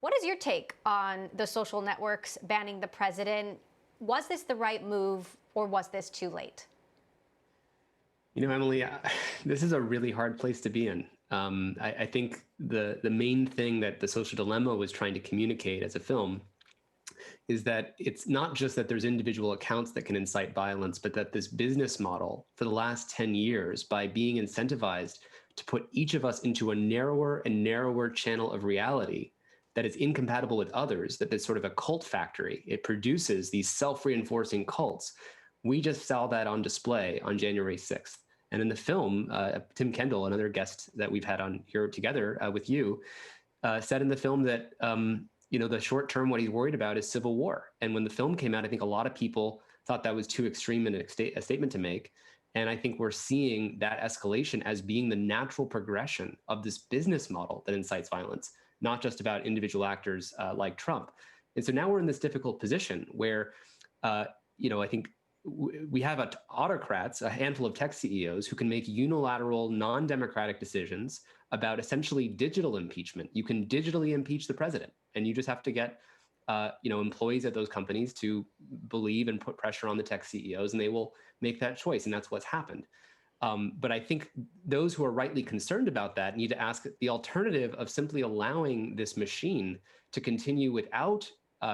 What is your take on the social networks banning the president? Was this the right move or was this too late? Emily, this is a really hard place to be in. I think the main thing that The Social Dilemma was trying to communicate as a film is that it's not just that there's individual accounts that can incite violence, but that this business model for the last 10 years, by being incentivized to put each of us into a narrower and narrower channel of reality that is incompatible with others, that is sort of a cult factory. It produces these self-reinforcing cults. We just saw that on display on January 6th. And in the film, Tim Kendall, another guest that we've had on here together with you, said in the film that the short term, what he's worried about is civil war. And when the film came out, I think a lot of people thought that was too extreme a statement to make. And I think we're seeing that escalation as being the natural progression of this business model that incites violence, not just about individual actors like Trump. And so now we're in this difficult position where, I think we have autocrats, a handful of tech CEOs who can make unilateral, non-democratic decisions about essentially digital impeachment. You can digitally impeach the president, and you just have to get employees at those companies to believe and put pressure on the tech CEOs, and they will make that choice, and that's what's happened. But I think those who are rightly concerned about that need to ask the alternative of simply allowing this machine to continue without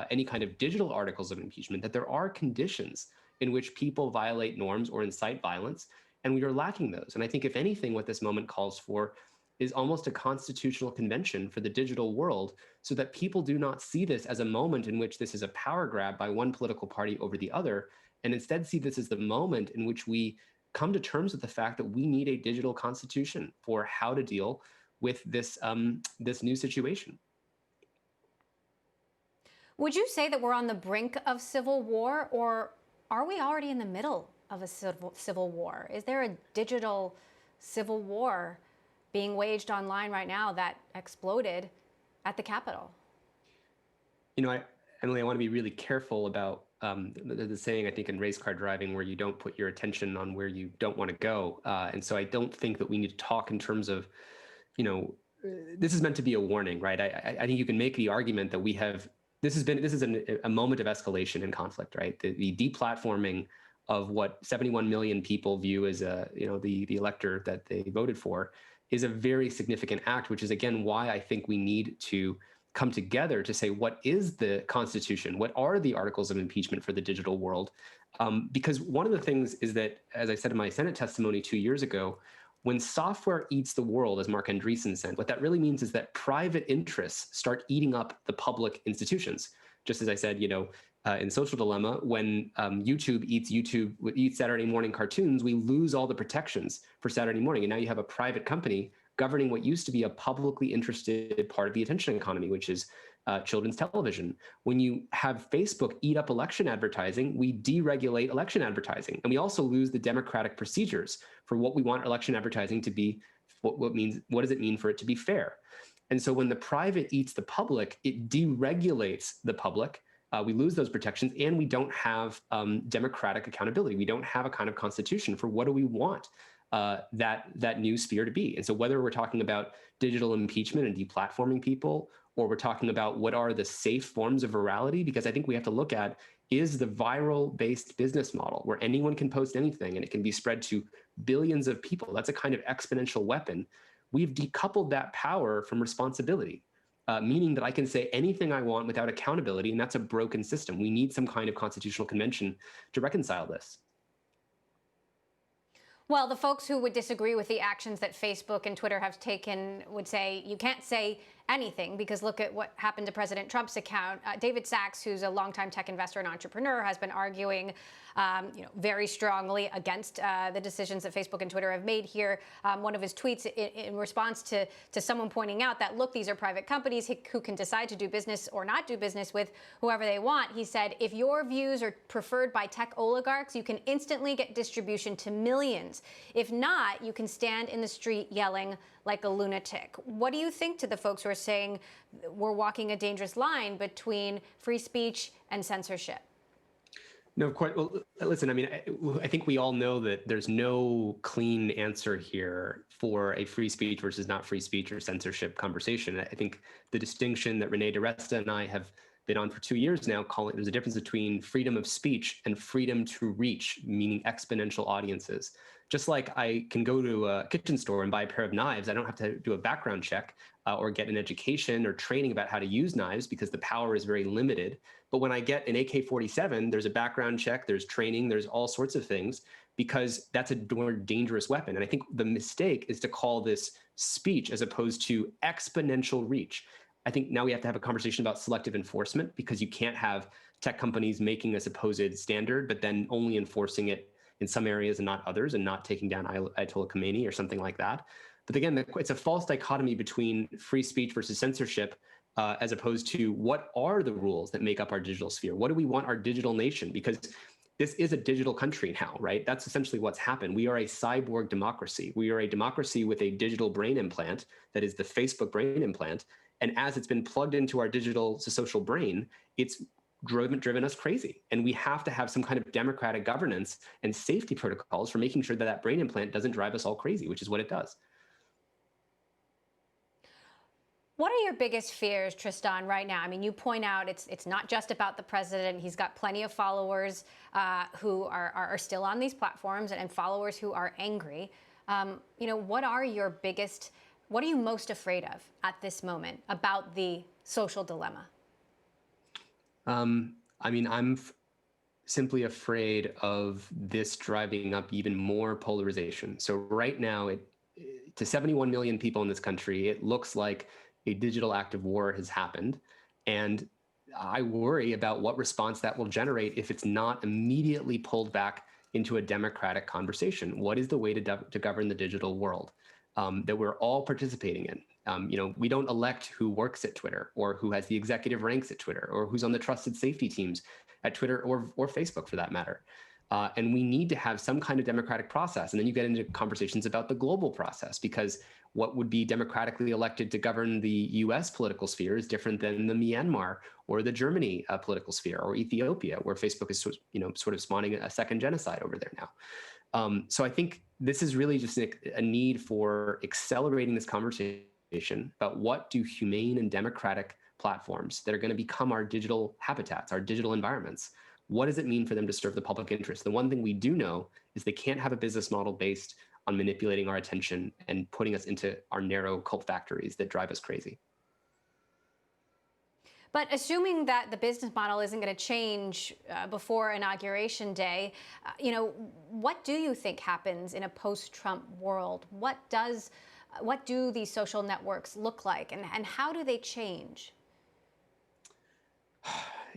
any kind of digital articles of impeachment, that there are conditions in which people violate norms or incite violence, and we are lacking those. And I think, if anything, what this moment calls for is almost a constitutional convention for the digital world, so that people do not see this as a moment in which this is a power grab by one political party over the other, and instead see this as the moment in which we come to terms with the fact that we need a digital constitution for how to deal with this new situation. Would you say that we're on the brink of civil war, or are we already in the middle of a civil war? Is there a digital civil war being waged online right now that exploded at the Capitol? Emily, I want to be really careful about the saying, I think, in race car driving, where you don't put your attention on where you don't want to go. And so I don't think that we need to talk in terms of, this is meant to be a warning, right? I think you can make the argument that this is a moment of escalation and conflict, right? The deplatforming of what 71 million people view as the elector that they voted for is a very significant act, which is, again, why I think we need to come together to say, what is the Constitution? What are the articles of impeachment for the digital world? Because one of the things is that, as I said in my Senate testimony 2 years ago, when software eats the world, as Mark Andreessen said, what that really means is that private interests start eating up the public institutions. Just as I said, in Social Dilemma, when YouTube eats Saturday morning cartoons, we lose all the protections for Saturday morning. And now you have a private company governing what used to be a publicly interested part of the attention economy, which is children's television. When you have Facebook eat up election advertising, we deregulate election advertising. And we also lose the democratic procedures for what we want election advertising to be. What does it mean for it to be fair? And so when the private eats the public, it deregulates the public. We lose those protections, and we don't have democratic accountability. We don't have a kind of constitution for what do we want that new sphere to be. And so whether we're talking about digital impeachment and deplatforming people, or we're talking about what are the safe forms of virality, because I think we have to look at, is the viral-based business model where anyone can post anything and it can be spread to billions of people. That's a kind of exponential weapon. We've decoupled that power from responsibility, meaning that I can say anything I want without accountability, and that's a broken system. We need some kind of constitutional convention to reconcile this. Well, the folks who would disagree with the actions that Facebook and Twitter have taken would say you can't say anything, because look at what happened to President Trump's account. David Sachs, who's a longtime tech investor and entrepreneur, has been arguing very strongly against the decisions that Facebook and Twitter have made here. One of his tweets in response to someone pointing out that, look, these are private companies who can decide to do business or not do business with whoever they want. He said, if your views are preferred by tech oligarchs, you can instantly get distribution to millions. If not, you can stand in the street yelling like a lunatic. What do you think to the folks who are saying we're walking a dangerous line between free speech and censorship? No, quite. Well, listen, I mean, I think we all know that there's no clean answer here for a free speech versus not free speech or censorship conversation. I think the distinction that Renee DiResta and I have been on for 2 years now, calling there's a difference between freedom of speech and freedom to reach, meaning exponential audiences. Just like I can go to a kitchen store and buy a pair of knives, I don't have to do a background check or get an education or training about how to use knives because the power is very limited. But when I get an AK-47, there's a background check, there's training, there's all sorts of things, because that's a more dangerous weapon. And I think the mistake is to call this speech as opposed to exponential reach. I think now we have to have a conversation about selective enforcement, because you can't have tech companies making a supposed standard, but then only enforcing it in some areas and not others, and not taking down Ayatollah Khomeini or something like that. But again, it's a false dichotomy between free speech versus censorship, as opposed to what are the rules that make up our digital sphere? What do we want our digital nation? Because this is a digital country now, right? That's essentially what's happened. We are a cyborg democracy. We are a democracy with a digital brain implant that is the Facebook brain implant. And as it's been plugged into our digital to social brain, it's driven us crazy. And we have to have some kind of democratic governance and safety protocols for making sure that that brain implant doesn't drive us all crazy, which is what it does. What are your biggest fears, Tristan, right now? I mean, you point out it's not just about the president. He's got plenty of followers who are still on these platforms, and followers who are angry. What are you most afraid of at this moment about the social dilemma? I mean, I'm simply afraid of this driving up even more polarization. So right now, to 71 million people in this country, it looks like a digital act of war has happened. And I worry about what response that will generate if it's not immediately pulled back into a democratic conversation. What is the way to govern the digital world that we're all participating in? We don't elect who works at Twitter, or who has the executive ranks at Twitter, or who's on the trusted safety teams at Twitter or Facebook, for that matter. And we need to have some kind of democratic process. And then you get into conversations about the global process, because what would be democratically elected to govern the US political sphere is different than the Myanmar or the Germany political sphere, or Ethiopia, where Facebook is sort of spawning a second genocide over there now. So I think this is really just a need for accelerating this conversation about what do humane and democratic platforms that are going to become our digital habitats, our digital environments, what does it mean for them to serve the public interest? The one thing we do know is they can't have a business model based on manipulating our attention and putting us into our narrow cult factories that drive us crazy. But assuming that the business model isn't going to change before Inauguration Day, what do you think happens in a post-Trump world? What do these social networks look like, and how do they change?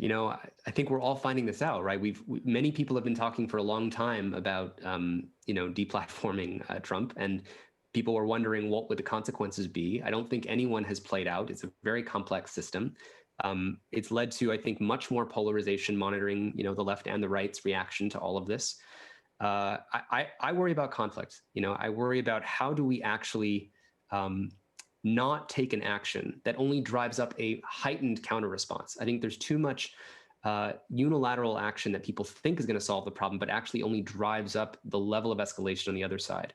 I think we're all finding this out, right? Many people have been talking for a long time about, deplatforming Trump, and people were wondering what would the consequences be. I don't think anyone has played out. It's a very complex system. It's led to, I think, much more polarization, monitoring, the left and the right's reaction to all of this. I worry about conflict. I worry about how do we actually not take an action that only drives up a heightened counter response. I think there's too much unilateral action that people think is going to solve the problem, but actually only drives up the level of escalation on the other side.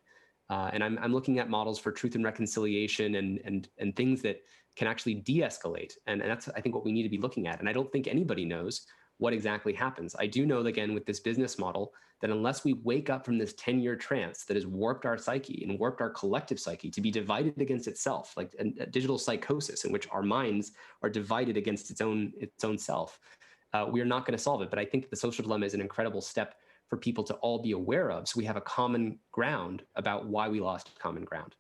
And I'm looking at models for truth and reconciliation and things that can actually de-escalate. And that's, I think, what we need to be looking at. And I don't think anybody knows what exactly happens. I do know, again, with this business model, that unless we wake up from this 10-year trance that has warped our psyche and warped our collective psyche to be divided against itself, like a digital psychosis in which our minds are divided against its own self, we are not going to solve it. But I think the social dilemma is an incredible step for people to all be aware of, so we have a common ground about why we lost common ground.